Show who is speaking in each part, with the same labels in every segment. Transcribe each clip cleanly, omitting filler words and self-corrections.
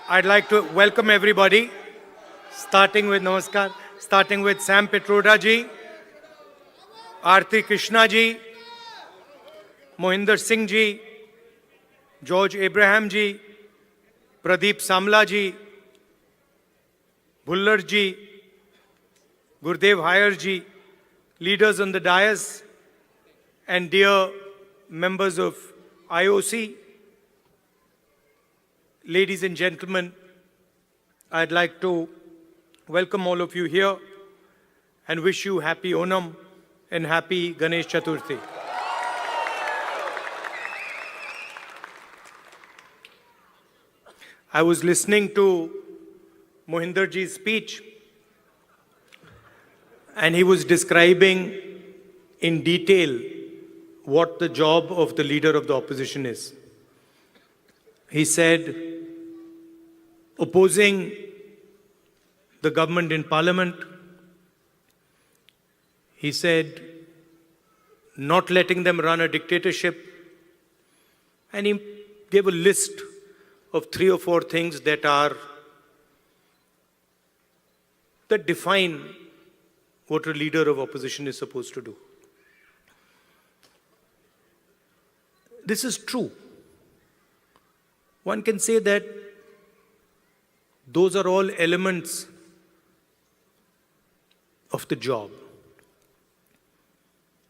Speaker 1: I'd like to welcome everybody, starting with Namaskar, starting with Sam Petroda ji, Aarti Krishna ji, Mohinder Singh ji, George Abraham ji, Pradeep Samla ji, Bhullar ji, Gurdev Haier ji, leaders on the dais, and dear members of IOC, ladies and gentlemen, I'd like to welcome all of you here and wish you happy Onam and happy Ganesh Chaturthi. I was listening to Mohinder ji's speech, and he was describing in detail what the job of the leader of the opposition is. He said, opposing the government in parliament. He said, not letting them run a dictatorship. And he gave a list of 3 or 4 things that define what a leader of opposition is supposed to do. This is true. One can say that those are all elements of the job.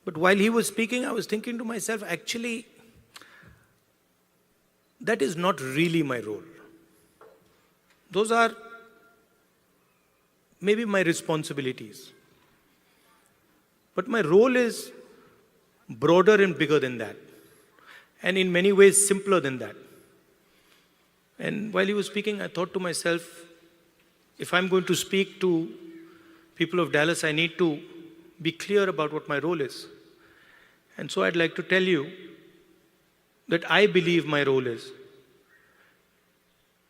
Speaker 1: But while he was speaking, I was thinking to myself, actually, that is not really my role. Those are maybe my responsibilities. But my role is broader and bigger than that, and in many ways simpler than that. And while he was speaking, I thought to myself, if I'm going to speak to people of Dallas, I need to be clear about what my role is. And so I'd like to tell you that I believe my role is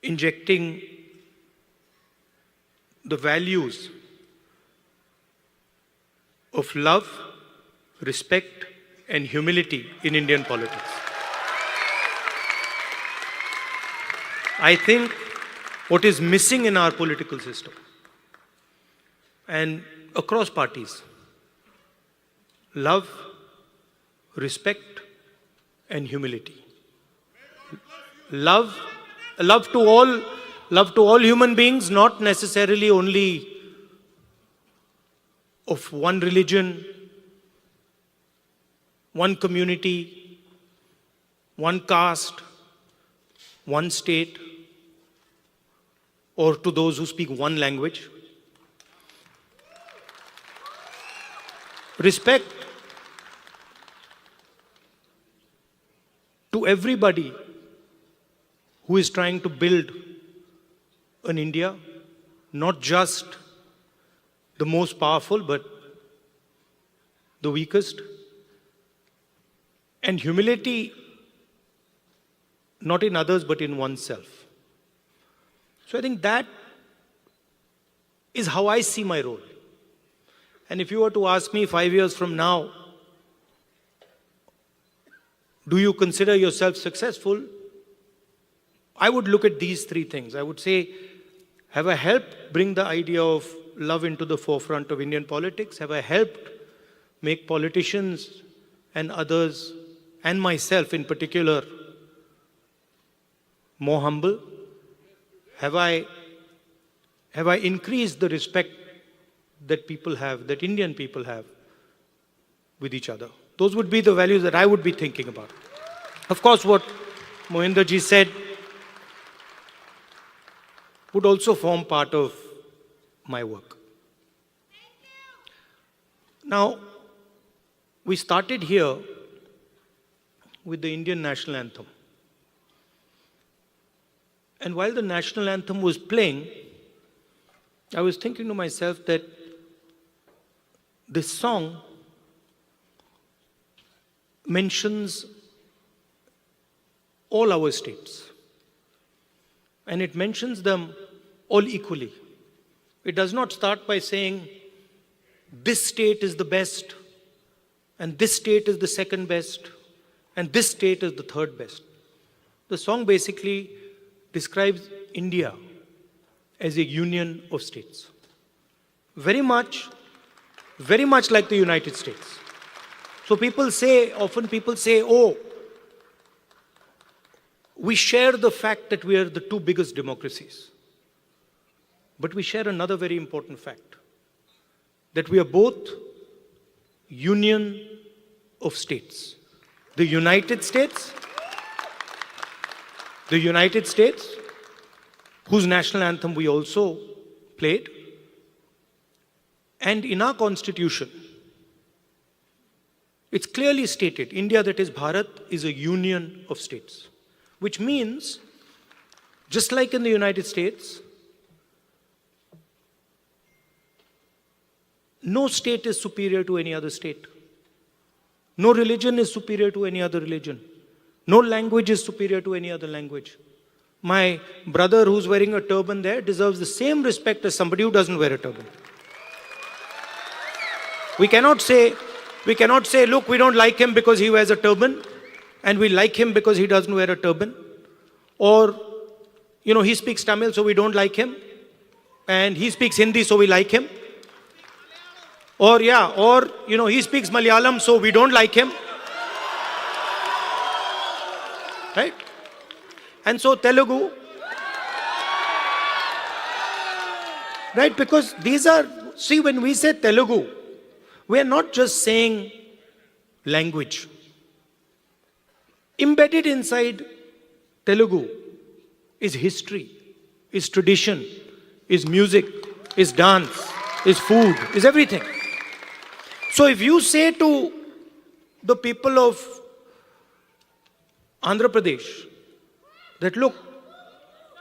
Speaker 1: injecting the values of love, respect, and humility in Indian politics. I think what is missing in our political system and across parties, love, respect, and humility. Love to all human beings, not necessarily only of one religion, one community, one caste, one state, or to those who speak one language. Respect to everybody who is trying to build an India, not just the most powerful, but the weakest. And humility, not in others, but in oneself. So I think that is how I see my role. And if you were to ask me 5 years from now, do you consider yourself successful? I would look at these 3 things. I would say, have I helped bring the idea of love into the forefront of Indian politics? Have I helped make politicians and others, and myself in particular, more humble? Have I increased the respect that people have, that Indian people have with each other? Those would be the values that I would be thinking about. Of course, what Mohinder ji said would also form part of my work. Now, we started here with the Indian national anthem. And while the national anthem was playing, I was thinking to myself that this song mentions all our states. And it mentions them all equally. It does not start by saying, this state is the best, and this state is the second best, and this state is the third best. The song basically describes India as a union of states. Very much like the United States. So often people say, oh, we share the fact that we are the two biggest democracies. But we share another very important fact, that we are both union of states. The United States, whose national anthem we also played, and in our constitution, it's clearly stated, India, that is Bharat, is a union of states. Which means, just like in the United States, no state is superior to any other state. No religion is superior to any other religion. No language is superior to any other language. My brother who's wearing a turban there deserves the same respect as somebody who doesn't wear a turban. We cannot say, look, we don't like him because he wears a turban, and we like him because he doesn't wear a turban. Or, he speaks Tamil, so we don't like him. And he speaks Hindi, so we like him. Or, he speaks Malayalam, so we don't like him. Right? And so Telugu. Right? Because when we say Telugu, we are not just saying language. Embedded inside Telugu is history, is tradition, is music, is dance, is food, is everything. So if you say to the people of Andhra Pradesh that, look,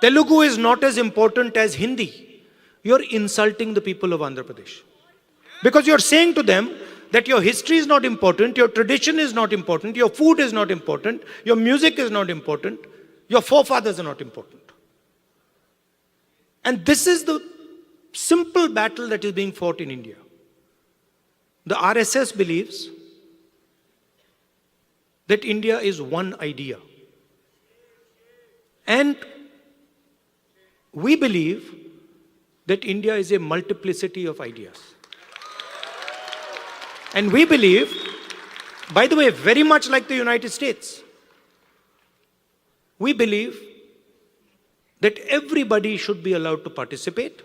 Speaker 1: Telugu is not as important as Hindi, you're insulting the people of Andhra Pradesh. Because you're saying to them that your history is not important, your tradition is not important, your food is not important, your music is not important, your forefathers are not important. And this is the simple battle that is being fought in India. The RSS believes that India is one idea. And we believe that India is a multiplicity of ideas. And we believe, by the way, very much like the United States, we believe that everybody should be allowed to participate.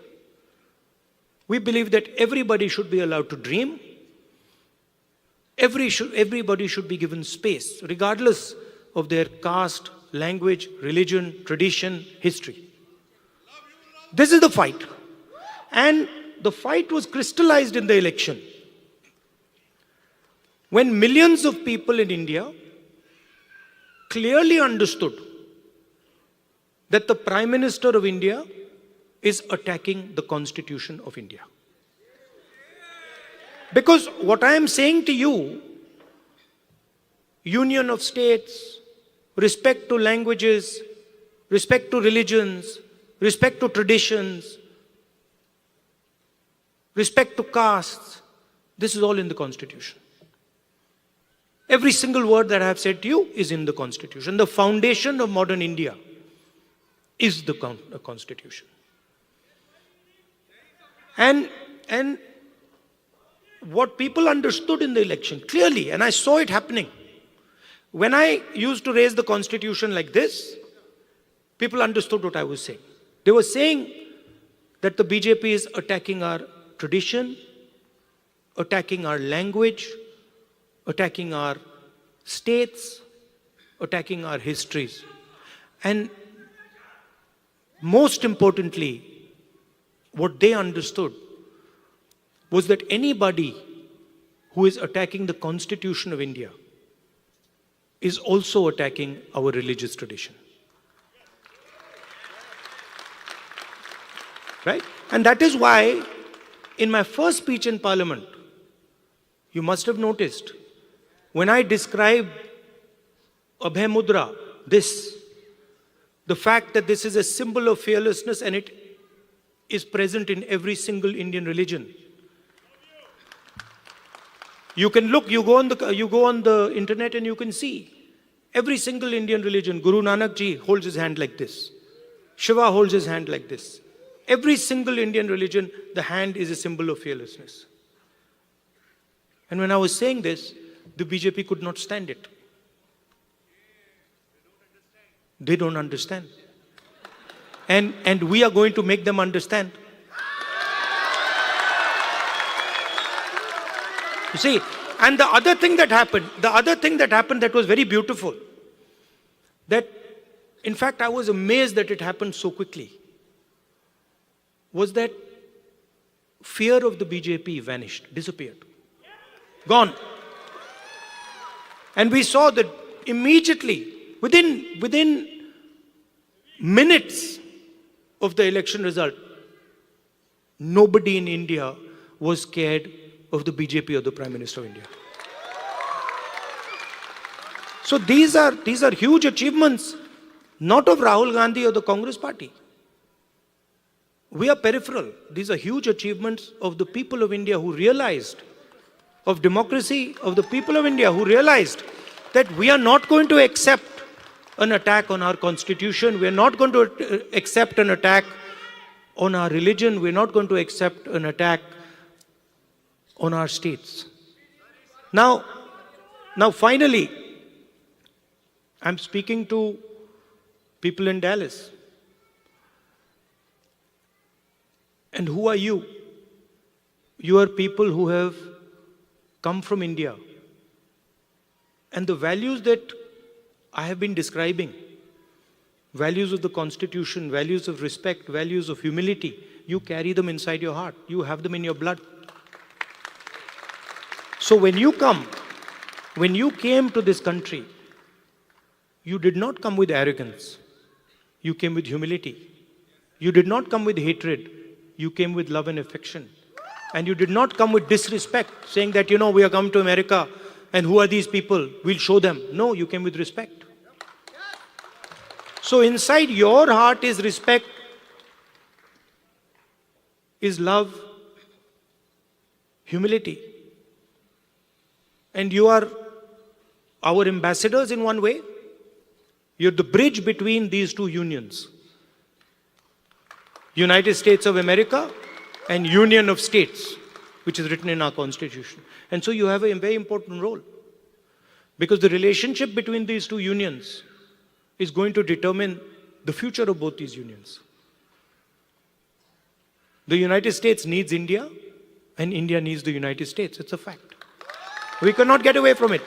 Speaker 1: We believe that everybody should be allowed to dream. Everybody should be given space, regardless of their caste, language, religion, tradition, history. This is the fight. And the fight was crystallized in the election, when millions of people in India clearly understood that the Prime Minister of India is attacking the Constitution of India. Because what I am saying to you, union of states, respect to languages, respect to religions, respect to traditions, respect to castes, this is all in the Constitution. Every single word that I have said to you is in the Constitution. The foundation of modern India is the Constitution. And what people understood in the election clearly, and I saw it happening, when I used to raise the Constitution like this, people understood what I was saying. They were saying that the BJP is attacking our tradition, attacking our language, attacking our states, attacking our histories. And most importantly, what they understood was that anybody who is attacking the Constitution of India is also attacking our religious tradition. Right? And that is why in my first speech in Parliament, you must have noticed, when I described Abhay Mudra, the fact that this is a symbol of fearlessness and it is present in every single Indian religion. You can look, you go on the internet and you can see every single Indian religion. Guru Nanak ji holds his hand like this. Shiva holds his hand like this. Every single Indian religion, the hand is a symbol of fearlessness. And when I was saying this, the BJP could not stand it. They don't understand. And we are going to make them understand. You see, and the other thing that happened that was very beautiful, that in fact I was amazed that it happened so quickly, was that fear of the BJP vanished, disappeared, gone. And we saw that immediately, within minutes of the election result, nobody in India was scared of the BJP or the Prime Minister of India. So these are huge achievements, not of Rahul Gandhi or the Congress party. We are peripheral. These are huge achievements of the people of India who realized, of democracy, of the people of India who realized that we are not going to accept an attack on our constitution. We are not going to accept an attack on our religion. We are not going to accept an attack on our states. Now finally, I'm speaking to people in Dallas. And who are you? You are people who have come from India. And the values that I have been describing, values of the Constitution, values of respect, values of humility, you carry them inside your heart. You have them in your blood. So when you came to this country, you did not come with arrogance. You came with humility. You did not come with hatred. You came with love and affection. And you did not come with disrespect, saying that, we are come to America and who are these people? We'll show them. No, you came with respect. So inside your heart is respect, is love, humility. And you are our ambassadors in one way. You're the bridge between these two unions. United States of America and Union of States, which is written in our Constitution. And so you have a very important role. Because the relationship between these two unions is going to determine the future of both these unions. The United States needs India, and India needs the United States. It's a fact. We cannot get away from it.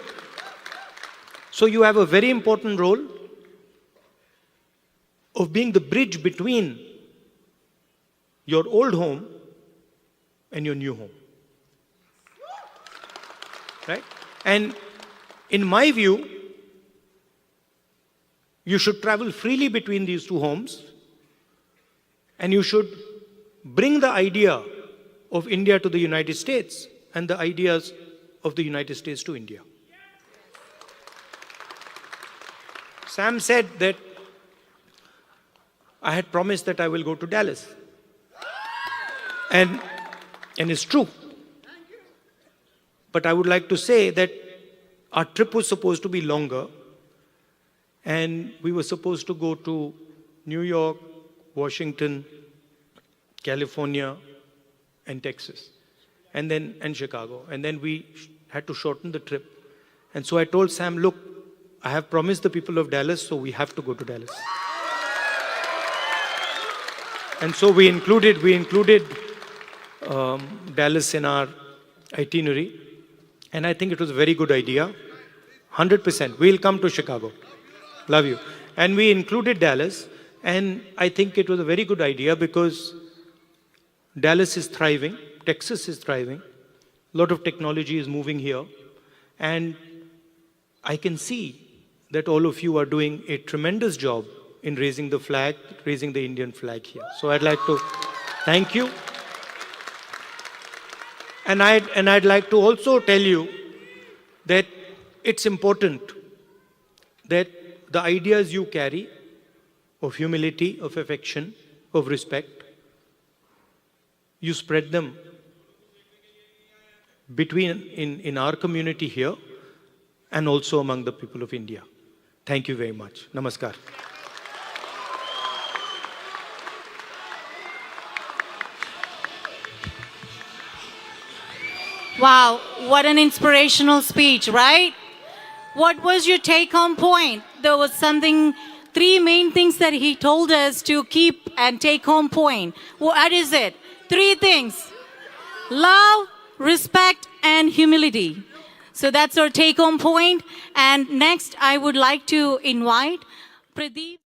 Speaker 1: So you have a very important role of being the bridge between your old home and your new home. Right? And in my view, you should travel freely between these two homes, and you should bring the idea of India to the United States and the ideas of the United States to India. Sam said that I had promised that I will go to Dallas. And it's true. But I would like to say that our trip was supposed to be longer, and we were supposed to go to New York, Washington, California, and Texas, and Chicago. And then we had to shorten the trip. And so I told Sam, look, I have promised the people of Dallas, so we have to go to Dallas. And so we included Dallas in our itinerary. And I think it was a very good idea. 100%. We'll come to Chicago. Love you. And we included Dallas. And I think it was a very good idea because Dallas is thriving. Texas is thriving. A lot of technology is moving here. And I can see that all of you are doing a tremendous job in raising the flag, raising the Indian flag here. So I'd like to thank you. And I'd like to also tell you that it's important that the ideas you carry of humility, of affection, of respect, you spread them in our community here and also among the people of India. Thank you very much. Namaskar.
Speaker 2: Wow, what an inspirational speech, right? What was your take home point? There was something, three main things that he told us to keep and take home point. What is it? Three things: love, respect, and humility. So that's our take home point. And next, I would like to invite Pradeep.